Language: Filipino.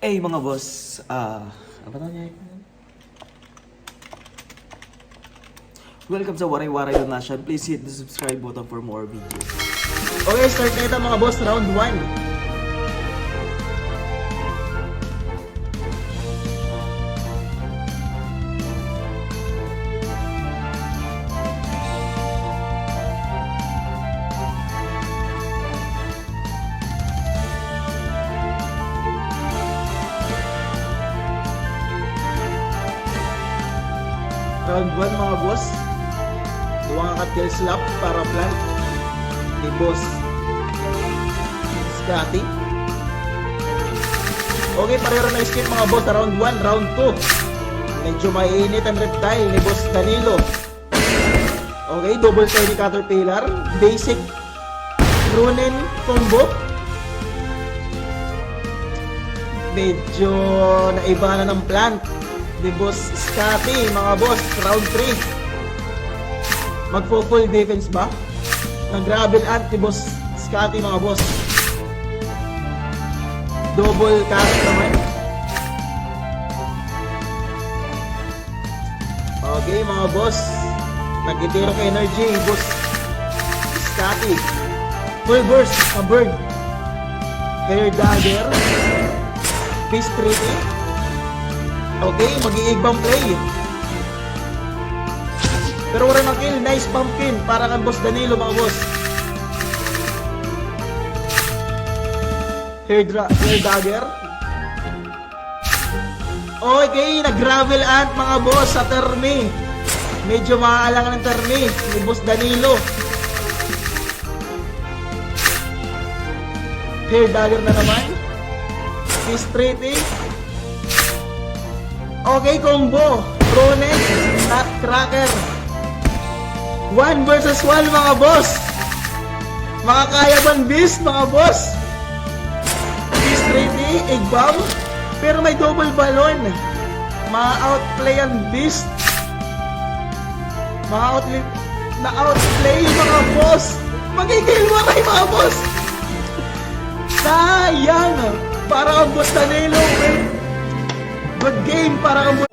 Mga boss, apa namanya? Welcome sa Waray Waray Donation. Please hit the subscribe button for more videos. Okay, start na ito mga boss, round 1. Round 1 mga boss. Duwang ka kill slap para plant ni boss Scotty. Okay, pareho na skip mga boss sa round 1, round 2. Medyo mainit ang reptile ni boss Danilo. Okay, double shiny caterpillar, basic runen combo. Medyo naiba na ng plant ni boss Scotty mga boss, round 3. Magpo-full defense ba? Nag-gravel ant ni boss Scotty mga boss. Double cast naman. Okay mga boss, nag-itero ka energy boss Scotty. Full burst na bird, hair dagger, peace treaty. Okay, mag-iigbang play. Pero wala na kill, nice pumpkin para kang boss Danilo mga boss. Hair dagger. Okay, nag-gravel ant mga boss sa termi. Medyo maaalangan ng termi ni boss Danilo. Hair dagger na naman. Peace treaty. Okay, combo. Ronen, Nutcracker. 1 versus 1 mga boss. Makakaya bang beast mga boss? Beast ready, egg bomb. Pero may double balon. Ma-outplay ang beast. Na-outplay mga boss. Magigil mo kayo mga boss. Sayang. Para ang boss Danilo. Good game para ang